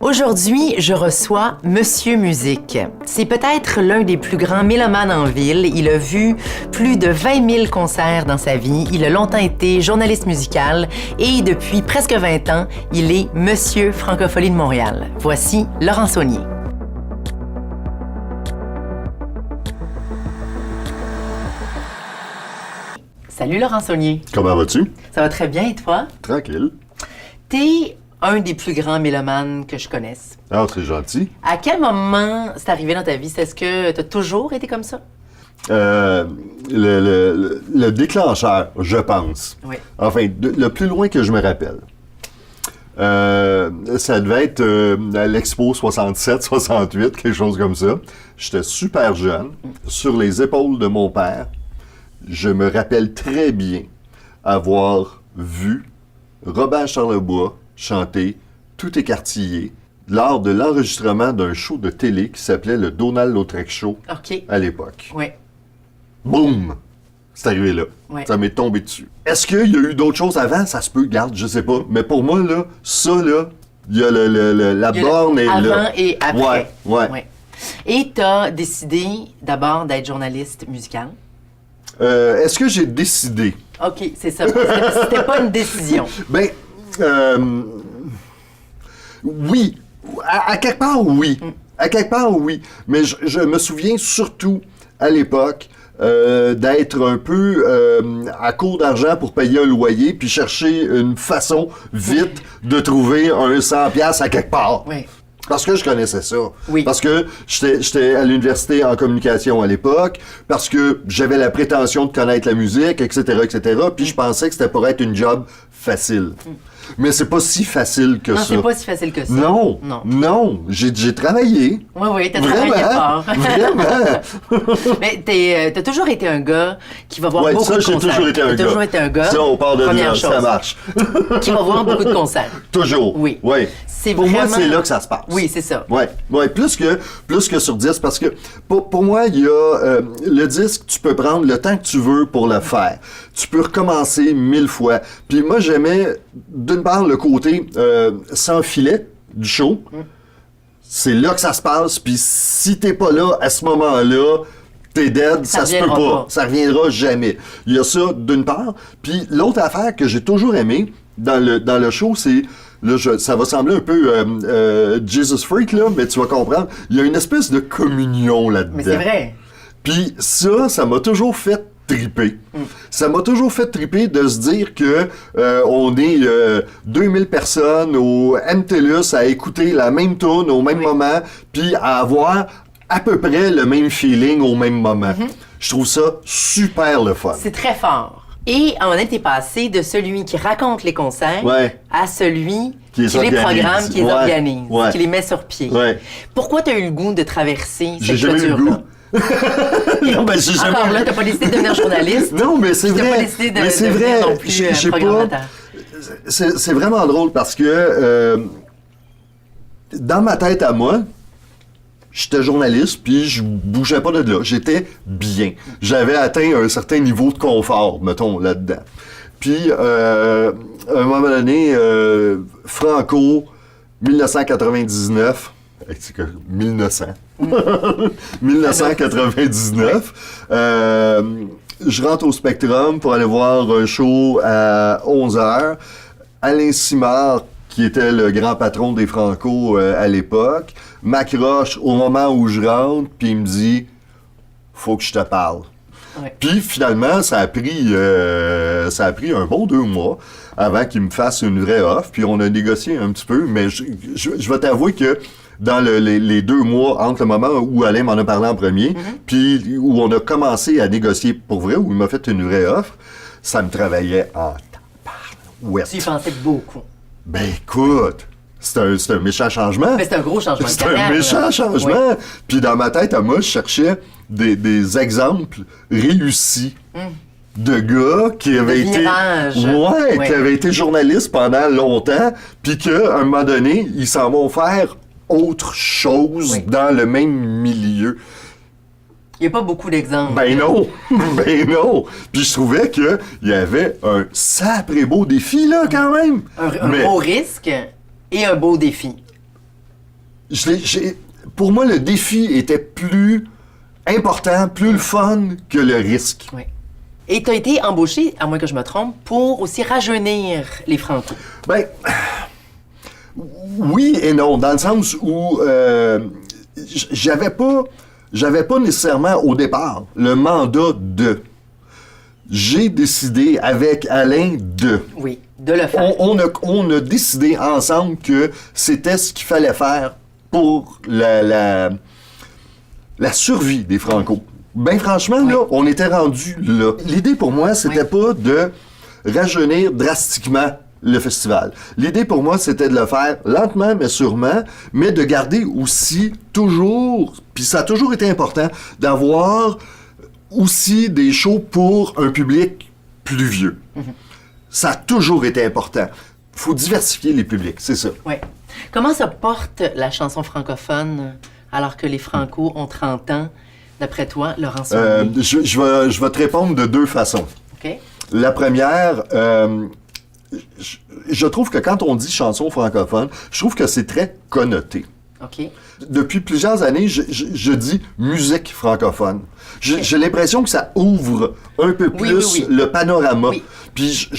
Aujourd'hui, je reçois Monsieur Musique. C'est peut-être l'un des plus grands mélomanes en ville. Il a vu plus de 20 000 concerts dans sa vie. Il a longtemps été journaliste musical et depuis presque 20 ans, il est Monsieur Francophonie de Montréal. Voici Laurent Saunier. Salut Laurent Saunier. Comment vas-tu? Ça va très bien et toi? Tranquille. T'es un des plus grands mélomanes que je connaisse. Ah, c'est gentil. À quel moment c'est arrivé dans ta vie? Est-ce que tu as toujours été comme ça? Le déclencheur, je pense. Oui. Enfin, le plus loin que je me rappelle. Ça devait être à l'Expo 67-68, quelque chose comme ça. J'étais super jeune, sur les épaules de mon père. Je me rappelle très bien avoir vu Robert Charlebois chanter Tout écartillé lors de l'enregistrement d'un show de télé qui s'appelait le Donald Lautrec Show à l'époque. Oui. Boum! C'est arrivé là. Oui. Ça m'est tombé dessus. Est-ce qu'il y a eu d'autres choses avant? Ça se peut, garde, je sais pas. Mais pour moi, là, ça, là, il y a la borne et avant là. Avant et après. Ouais. Et tu as décidé d'abord d'être journaliste musical? Est-ce que j'ai décidé? OK, c'est ça. C'était pas une décision. Ben, oui. À quelque part, oui. À quelque part, oui. Mais je me souviens surtout, à l'époque, d'être un peu à court d'argent pour payer un loyer, puis chercher une façon vite de trouver un 100$ à quelque part. Oui. Parce que je connaissais ça. Oui. Parce que j'étais à l'université en communication à l'époque, parce que j'avais la prétention de connaître la musique, etc., etc., puis je pensais que c'était pour être une job facile. Mais c'est pas si facile que ça. Non, c'est pas si facile que ça. Non. J'ai travaillé. Oui, t'as travaillé fort. Vraiment. Mais t'as toujours été un gars qui va voir beaucoup de concerts. Oui, ça, j'ai toujours été un gars. T'as toujours été un gars. Ça, on part de Première là, chose. ça marche. Qui va voir beaucoup de concerts. Toujours. Oui. Pour moi, c'est là que ça se passe. Oui, c'est ça. Oui, plus que sur 10, parce que pour moi, il y a le disque, tu peux prendre le temps que tu veux pour le faire. Tu peux recommencer 1000 fois. Puis moi, j'aimais, d'une part, le côté sans filet du show. C'est là que ça se passe. Puis si t'es pas là à ce moment-là, t'es dead, ça se peut pas. Ça reviendra jamais. Il y a ça, d'une part. Puis l'autre affaire que j'ai toujours aimé dans le show, c'est... Là, ça va sembler un peu Jesus Freak, là, mais tu vas comprendre. Il y a une espèce de communion là-dedans. Mais c'est vrai. Puis ça m'a toujours fait triper. Ça m'a toujours fait triper de se dire que on est 2000 personnes au MTLUS à écouter la même tune au même moment, puis à avoir à peu près le même feeling au même moment. Je trouve ça super le fun. C'est très fort. Et on était passé de celui qui raconte les concerts à celui qui les programme, qui les organise, qui les met sur pied. Pourquoi tu as eu le goût de traverser cette clôture-là? Non, ben, j'ai jamais Encore là, t'as pas décidé de devenir journaliste. Non, mais c'est vrai. T'as pas décidé de devenir non plus programmateur. C'est vraiment drôle parce que dans ma tête à moi, j'étais journaliste, puis je bougeais pas de là. J'étais bien. J'avais atteint un certain niveau de confort, mettons, là-dedans. Puis, à un moment donné, Franco, 1999... 1900. 1999. Je rentre au Spectrum pour aller voir un show à 11h. Alain Simard, qui était le grand patron des Franco à l'époque, m'accroche au moment où je rentre, puis il me dit « Faut que je te parle ». Puis finalement, ça a pris un bon 2 mois avant qu'il me fasse une vraie offre, puis on a négocié un petit peu, mais je vais t'avouer que dans les 2 mois entre le moment où Alain m'en a parlé en premier, puis où on a commencé à négocier pour vrai, où il m'a fait une vraie offre, ça me travaillait en tabarouette. Tu y pensais beaucoup. Ben écoute, c'est un méchant changement. Mais c'est un gros changement. C'est un méchant changement. Oui. Puis dans ma tête, à moi, je cherchais des exemples réussis de gars qui avaient qui avaient été journalistes pendant longtemps, puis qu'à un moment donné, ils s'en vont faire autre chose dans le même milieu. Il n'y a pas beaucoup d'exemples. Ben non! Ben non! Puis je trouvais qu'il y avait un sacré beau défi, là, quand même. Un beau risque et un beau défi. pour moi, le défi était plus important, plus le fun que le risque. Oui. Et tu as été embauché, à moins que je me trompe, pour aussi rajeunir les Franco. Ben, oui et non, dans le sens où j'avais pas nécessairement au départ le mandat de. J'ai décidé avec Alain de. Oui, de le faire. On a décidé ensemble que c'était ce qu'il fallait faire pour la survie des Franco. Ben franchement, là, on était rendu là. L'idée pour moi, c'était pas de rajeunir drastiquement le festival. L'idée pour moi, c'était de le faire lentement mais sûrement, mais de garder aussi toujours, puis ça a toujours été important, d'avoir aussi des shows pour un public plus vieux. Ça a toujours été important. Faut diversifier les publics, c'est ça. Oui. Comment se porte la chanson francophone alors que les Franco ont 30 ans, d'après toi, Laurent Saunier? Je vais te répondre de deux façons. OK. La première, je trouve que quand on dit chanson francophone, je trouve que c'est très connoté. OK. Depuis plusieurs années, je dis musique francophone. J'ai l'impression que ça ouvre un peu plus le panorama. Oui. Puis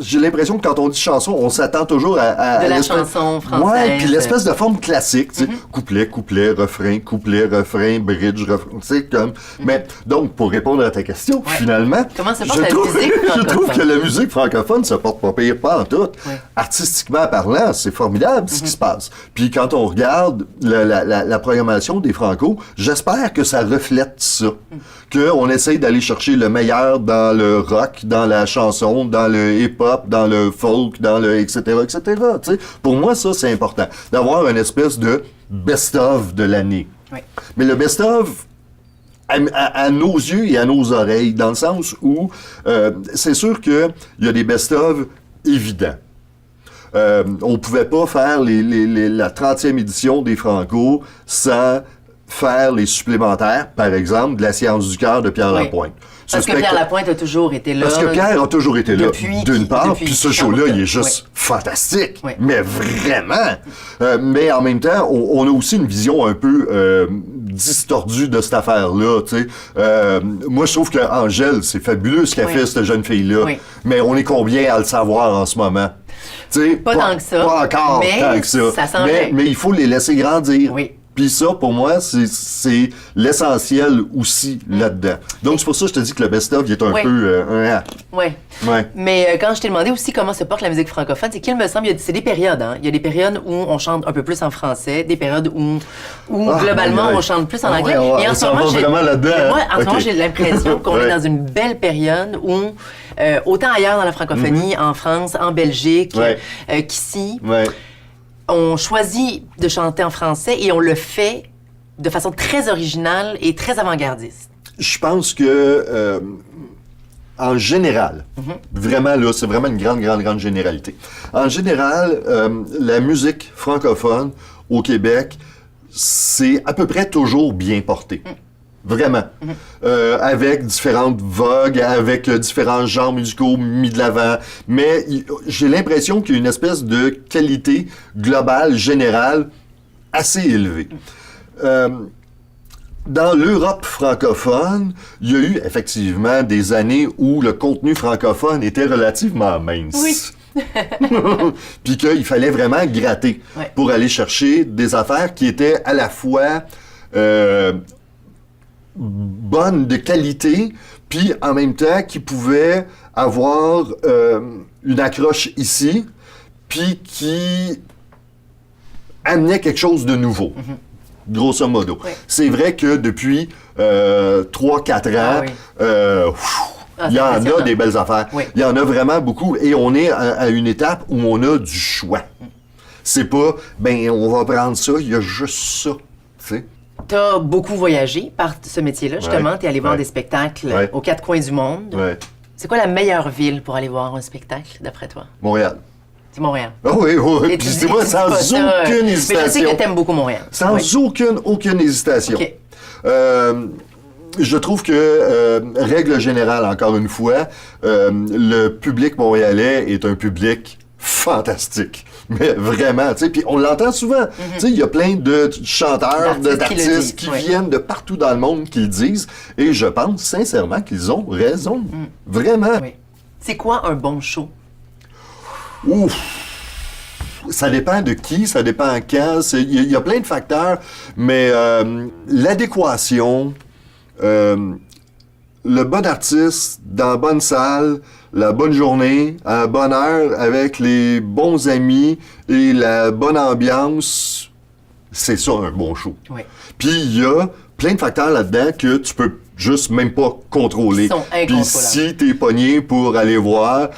j'ai l'impression que quand on dit chanson, on s'attend toujours à de la chanson française. Ouais, puis l'espèce de forme classique, tu sais, couplet, refrain, bridge, refrain, tu sais, comme... Mais donc, pour répondre à ta question, finalement... Comment se porte la musique francophone? Je trouve que la musique francophone se porte pas pire, pas en tout. Ouais. Artistiquement parlant, c'est formidable ce qui se passe. Puis quand on regarde la programmation des Franco, j'espère que ça reflète ça. Qu'on essaye d'aller chercher le meilleur dans le rock, dans la chanson, dans le hip-hop, dans le folk, dans le etc., etc. T'sais. Pour moi, ça, c'est important. D'avoir une espèce de best-of de l'année. Oui. Mais le best-of, à nos yeux et à nos oreilles, dans le sens où c'est sûr qu'il y a des best-of évidents. On pouvait pas faire la 30e édition des Franco sans faire les supplémentaires, par exemple, de la Science du cœur de Pierre Lapointe. Parce que Pierre Lapointe a toujours été là. Parce que Pierre a toujours été là, d'une part, puis ce show-là, il est juste fantastique, mais vraiment! Mais en même temps, on a aussi une vision un peu distordue de cette affaire-là, tu sais. Moi, je trouve qu'Angèle, c'est fabuleux ce qu'a fait cette jeune fille-là, mais on est combien à le savoir en ce moment? T'sais, pas tant que ça. Pas encore tant que ça. Mais il faut les laisser grandir. Oui. Puis ça, pour moi, c'est l'essentiel aussi là-dedans. Donc, c'est pour ça que je te dis que le best-of, il est un peu... Oui. Mais quand je t'ai demandé aussi comment se porte la musique francophone, c'est qu'il me semble, c'est des périodes. Hein? Il y a des périodes où on chante un peu plus en français, des périodes où globalement, on chante plus en anglais. Et en ce moment, j'ai l'impression qu'on est dans une belle période où... autant ailleurs dans la francophonie, en France, en Belgique, qu'ici... On choisit de chanter en français et on le fait de façon très originale et très avant-gardiste. Je pense que, en général, vraiment là, c'est vraiment une grande généralité. En général, la musique francophone au Québec, c'est à peu près toujours bien porté. Vraiment. Avec différentes vogues, avec différents genres musicaux mis de l'avant. Mais j'ai l'impression qu'il y a une espèce de qualité globale, générale, assez élevée. Dans l'Europe francophone, il y a eu effectivement des années où le contenu francophone était relativement mince. Oui. Puis qu'il fallait vraiment gratter pour aller chercher des affaires qui étaient à la fois... bonne de qualité, puis en même temps qui pouvait avoir une accroche ici, puis qui amenait quelque chose de nouveau, grosso modo. Oui. C'est vrai que depuis 3-4 ans, il y en a des belles affaires. Oui. Il y en a vraiment beaucoup, et on est à une étape où on a du choix. C'est pas, on va prendre ça, il y a juste ça, tu sais. Tu as beaucoup voyagé par ce métier-là, justement. Tu es allé voir des spectacles aux quatre coins du monde. Ouais. C'est quoi la meilleure ville pour aller voir un spectacle, d'après toi? Montréal. C'est Montréal. Ah oui. Puis c'est moi, sans aucune hésitation. Mais je sais que tu aimes beaucoup Montréal. Sans aucune hésitation. Okay. Je trouve que, règle générale, encore une fois, le public montréalais est un public fantastique. Mais vraiment, tu sais, puis on l'entend souvent. Tu sais, il y a plein de chanteurs, d'artistes qui viennent de partout dans le monde qui le disent. Et je pense sincèrement qu'ils ont raison. Vraiment. Oui. C'est quoi un bon show? Ouf! Ça dépend de qui, ça dépend quand. Il y a plein de facteurs, mais l'adéquation, le bon artiste dans la bonne salle, la bonne journée, à la bonne heure, avec les bons amis et la bonne ambiance, c'est ça un bon show. Oui. Puis il y a plein de facteurs là-dedans que tu peux juste même pas contrôler. Ils sont incontrôlables. Puis si t'es pogné pour aller voir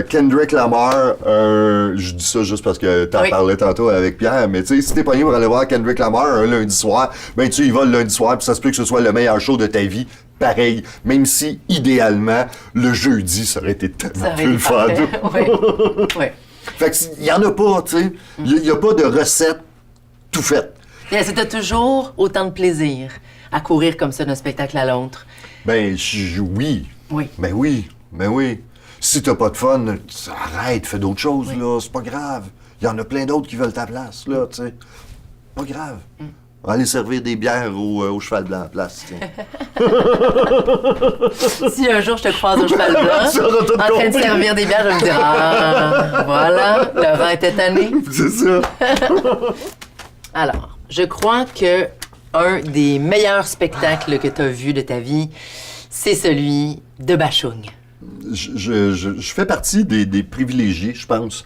Kendrick Lamar, je dis ça juste parce que t'en parlais tantôt avec Pierre, mais tu sais, si t'es pogné pour aller voir Kendrick Lamar un lundi soir, ben tu y vas le lundi soir, puis ça se peut que ce soit le meilleur show de ta vie. Pareil, même si, idéalement, le jeudi, ça aurait été tellement plus le fun. Oui. Fait qu'il y en a pas, tu sais. Il n'y a pas de recette tout faite. C'était toujours autant de plaisir à courir comme ça d'un spectacle à l'autre. Ben, oui. Oui. Ben oui. Ben oui. Si t'as pas de fun, arrête, fais d'autres choses, là. C'est pas grave. Il y en a plein d'autres qui veulent ta place, là, tu sais. Pas grave. Aller servir des bières au cheval blanc à place, tu sais. Si un jour je te croise au cheval blanc, en train de servir des bières, je vais me dire « Ah, voilà, Laurent était tanné. » C'est ça. Alors, je crois que un des meilleurs spectacles que tu as vu de ta vie, c'est celui de Bashung. Je fais partie des privilégiés, je pense.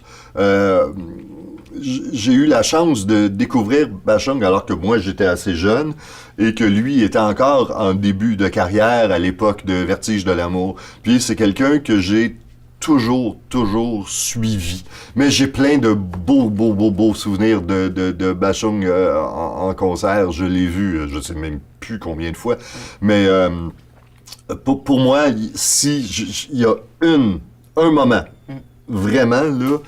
J'ai eu la chance de découvrir Bashung alors que moi, j'étais assez jeune et que lui était encore en début de carrière à l'époque de Vertige de l'amour. Puis c'est quelqu'un que j'ai toujours suivi. Mais j'ai plein de beaux souvenirs de Bashung en concert. Je l'ai vu, je sais même plus combien de fois. Mais pour moi, si il y a un moment, vraiment, là,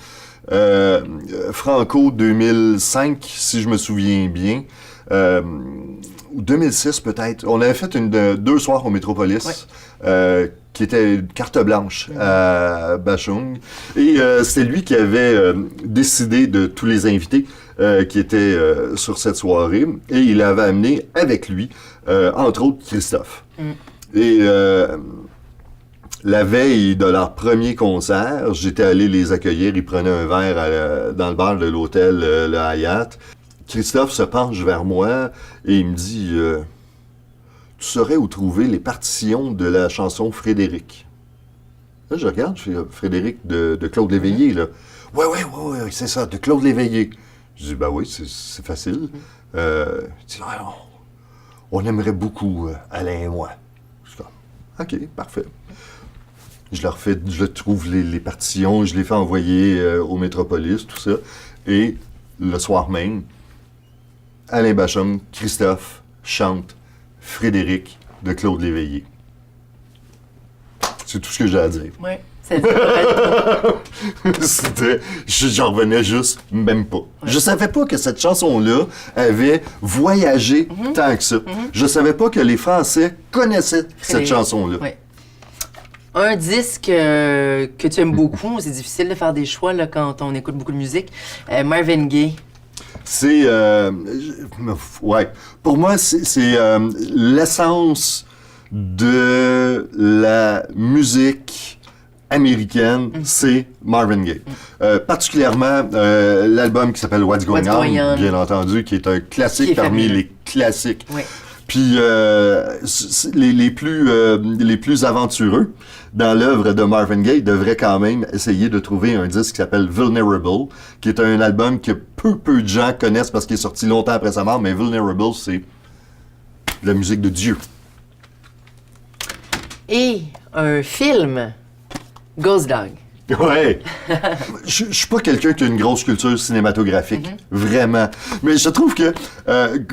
Franco 2005, si je me souviens bien, ou 2006 peut-être, on avait fait 2 soirs au Métropolis, qui était une carte blanche à Bashung. Et c'est lui qui avait décidé de tous les invités qui étaient sur cette soirée. Et il avait amené avec lui, entre autres, Christophe. Et la veille de leur premier concert, j'étais allé les accueillir. Ils prenaient un verre dans le bar de l'hôtel le Hyatt. Christophe se penche vers moi et il me dit tu saurais où trouver les partitions de la chanson Frédéric. Là, je regarde, je fais Frédéric de Claude Léveillé, là. Ouais, c'est ça, de Claude Léveillé. Je dis, ben oui, c'est facile. Il dit, on aimerait beaucoup, Alain et moi. Je dis, OK, parfait. Je leur trouve les partitions, je les fais envoyer au Métropolis, tout ça. Et le soir même, Alain Bashung, Christophe chante Frédéric de Claude Léveillé. C'est tout ce que j'ai à dire. Oui, c'est correct. J'en revenais juste même pas. Je savais pas que cette chanson-là avait voyagé tant que ça. Je savais pas que les Français connaissaient cette chanson-là. Oui. Un disque que tu aimes beaucoup, c'est difficile de faire des choix là, quand on écoute beaucoup de musique. Marvin Gaye. C'est... ouais. Pour moi, c'est l'essence de la musique américaine, c'est Marvin Gaye. Particulièrement l'album qui s'appelle What's Going On, bien entendu, qui est un classique parmi les classiques. Oui. Puis les plus aventureux dans l'œuvre de Marvin Gaye devraient quand même essayer de trouver un disque qui s'appelle Vulnerable, qui est un album que peu de gens connaissent parce qu'il est sorti longtemps après sa mort, mais Vulnerable, c'est de la musique de Dieu. Et un film, Ghost Dog. Ouais. Je suis pas quelqu'un qui a une grosse culture cinématographique, vraiment. Mais je trouve que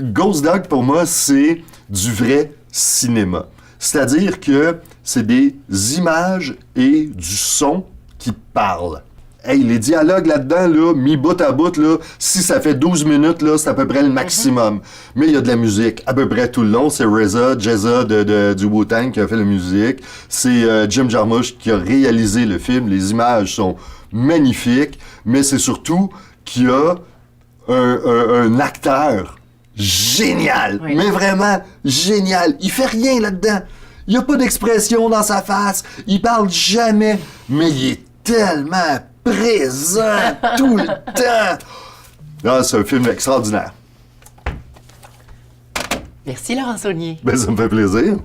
Ghost Dog, pour moi, c'est du vrai cinéma. C'est-à-dire que c'est des images et du son qui parlent. Hey, les dialogues là-dedans, là, mis bout à bout, là, si ça fait 12 minutes, là, c'est à peu près le maximum. Mais il y a de la musique à peu près tout le long. C'est Reza du Wu-Tang qui a fait la musique. C'est Jim Jarmusch qui a réalisé le film. Les images sont magnifiques. mais c'est surtout qu'il y a un acteur génial, Oui. mais vraiment génial. Il fait rien là-dedans. Il n'y a pas d'expression dans sa face. Il parle jamais, mais il est tellement présent tout le temps. Ah, c'est un film extraordinaire. Merci, Laurent Saunier. Ben, ça me fait plaisir.